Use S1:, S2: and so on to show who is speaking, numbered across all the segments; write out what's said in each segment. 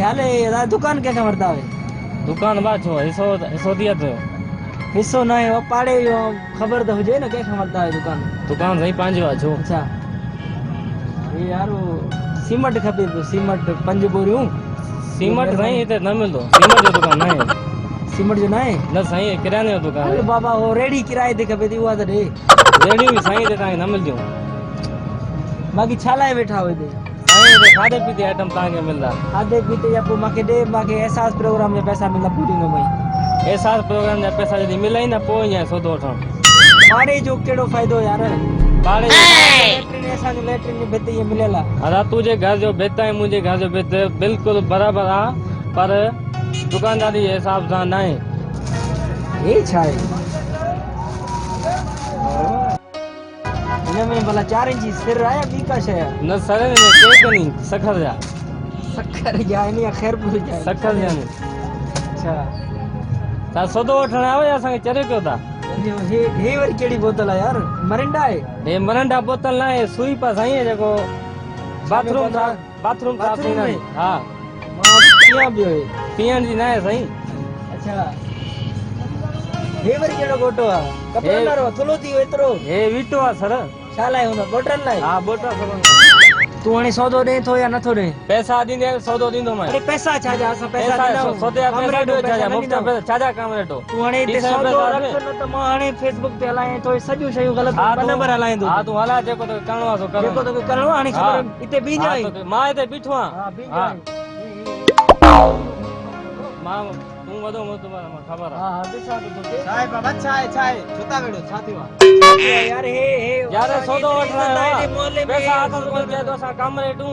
S1: हाले दुकान के वरता है
S2: दुकान बा छो हिस्सो दिया तो
S1: हिस्सो ना है पाड़े खबर तो हुजे ना के वरता है
S2: दुकान सही 5 वा छो।
S1: अच्छा ये यार सीमेंट खपे तो सीमेंट 5 बोरियूं
S2: सीमेंट सही इते न मिलदो सीमेंट जो दुकान ना है
S1: सीमेंट जो ना है
S2: न सही किराने जो दुकान
S1: अरे
S2: है
S1: बाबा वो रेडी किराए ते खपे थी वो दे
S2: रेडी भी सही ते ताके न मिलदियो
S1: बाकी छालाए बैठा होए ते
S2: सही ते खादे पीते आइटम ताके मिलदा
S1: खादे पीते या को माके दे माके एहसास प्रोग्राम में पैसा मिला पूरी नो भाई
S2: एहसास प्रोग्राम जा पैसा जदी मिलई ना पोइ या सौदो वठण
S1: पाड़े जो केड़ो फायदो यार
S2: पाड़े
S1: लेटरिन ऐसा जो लेटरिन में बेते ये मिलेला
S2: अदा तुझे घर जो बेता है मुझे घर जो बेत बिल्कुल बराबर आ पर दुकानदारी के हिसाब से ना है
S1: ये छाए इनमें भला 4 इंच सिर आया बी का शय
S2: न सरे ने केक नहीं सखर जा
S1: शक्कर जाए नहीं खैर पूरी जाए
S2: सखर जा नहीं
S1: अच्छा
S2: ता सौदो वठण आवे या संगे चरे क्यों ता
S1: हे वर केड़ी बोतल है यार मरिंडा है
S2: ए मरंडा बोतल ना है सुई पा सही है देखो बाथरूम साफ थींदा हां
S1: मां पिया भी है
S2: पियण जी ना है सही
S1: अच्छा हे वर केड़ो गोटो है कपड़ा नारो थलो थी एतरो
S2: ए वीटो आ सर
S1: शाला है बोतल लाए
S2: हां बोटा सब
S1: तू हणे सौदो दे तो या नथो दे
S2: पैसा दींदे सौदो दींदो मैं
S1: अरे पैसा छाजा असा पैसा
S2: पैसा
S1: दीना
S2: सौदे जा पैसा दो छाजा मुफ्त पैसा छाजा काम रेटो
S1: तू हणे ते सौदो रख न त मां हणे फेसबुक ते हलाए तो सजू शयू गलत नंबर हलाए दो
S2: हां तू हला जेको तो करणो आ सो करो
S1: जेको तो करणो हणे खबर इते बी जाए
S2: मां इते बीठो आ
S1: हां बी
S2: हां
S1: जाए
S2: मां तू वदो मो तुम्हारा मां खबर आ
S1: हां दिसा तो ते
S3: छाए बाबा छाए छोटा बेड़ो छाती वा
S1: यार हे
S2: यार सौदो वठण
S1: आए मोहल्ले में
S2: पैसा हाथ से कोन दे दो सा काम रेटू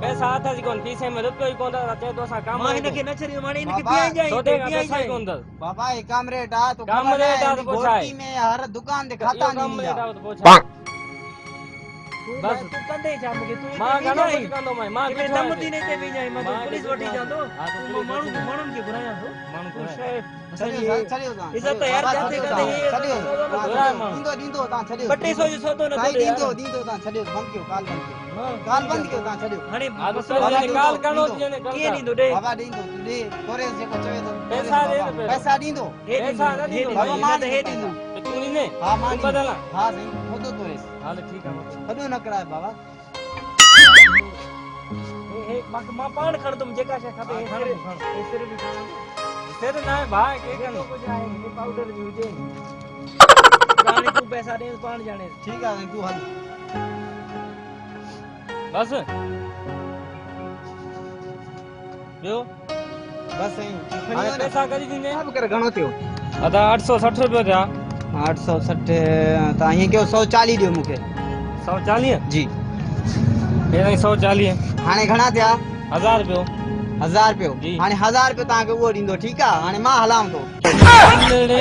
S2: पैसा हाथ से कोन पीछे में रुपयो ही कोन दा चे दो सा काम
S1: मां इनके न छरी माने इनके पिया जाए
S2: सौदे का पैसा ही कोन दा
S3: बाबा एक काम रेट आ तो
S2: काम रेट आ तो पूछाए
S3: गोटी में हर दुकान दे खाता
S2: काम
S3: नहीं
S2: रेट आ
S3: मिला
S2: तो पूछाए
S1: बस तू कंदे जा मुके तू
S2: मां गानो कुछ कंदो मां
S1: इते
S2: बीठो
S1: दम दी नहीं ते बी जाए मां पुलिस वठी जांदो
S2: हां
S1: तू माणू माणून के घुराया तो
S2: माणू को
S3: छड़ियो ता
S1: इज्जत यार जाते
S3: छड़ियो दींदो ता छड़ियो
S1: 200 जो सौदो न
S3: साई दींदो ता छड़ियो बंद क्यों काल बंद क्यों ता छड़ियो
S1: हणे
S2: आ तो सब निकाल कनो जेने कर
S1: के नींदो दे
S3: बाबा दींदो तू दे तोरे जेको चवे तो
S2: पैसा दे दे
S3: पैसा दींदो
S2: पैसा न दींदो
S3: बाबा
S1: मां
S3: मां
S1: तो हे दींदो
S2: तू नी ने
S3: हां मां
S2: तू बदला
S3: हां सही खुद तोरे
S2: हां ठीक है
S3: खुद न कराए बाबा
S1: हे मां पाण खण तुम जेका शे खपे हे सिर भी खाना
S2: सिर ना है भाई के कनो
S1: कुछ है ये पाउडर भी हुजे जाने तू पैसा दे पाण जाने
S3: ठीक है तू हल
S2: बस यो
S3: बस सही
S2: हां पैसा करी दीने
S3: अब कर घणो थियो
S2: अदा 860 रुपया था
S3: 860 ता ये क्यों 140 दियो मुके
S2: 140
S3: जी
S2: ये 140
S3: हाने घणा थिया
S2: 1000 रुपयो
S3: 1000 रुपयो
S2: जी।
S3: हाने 1000 रुपयो ताके वो दींदो ठीक आ हाने मां हलाम तो
S2: अरे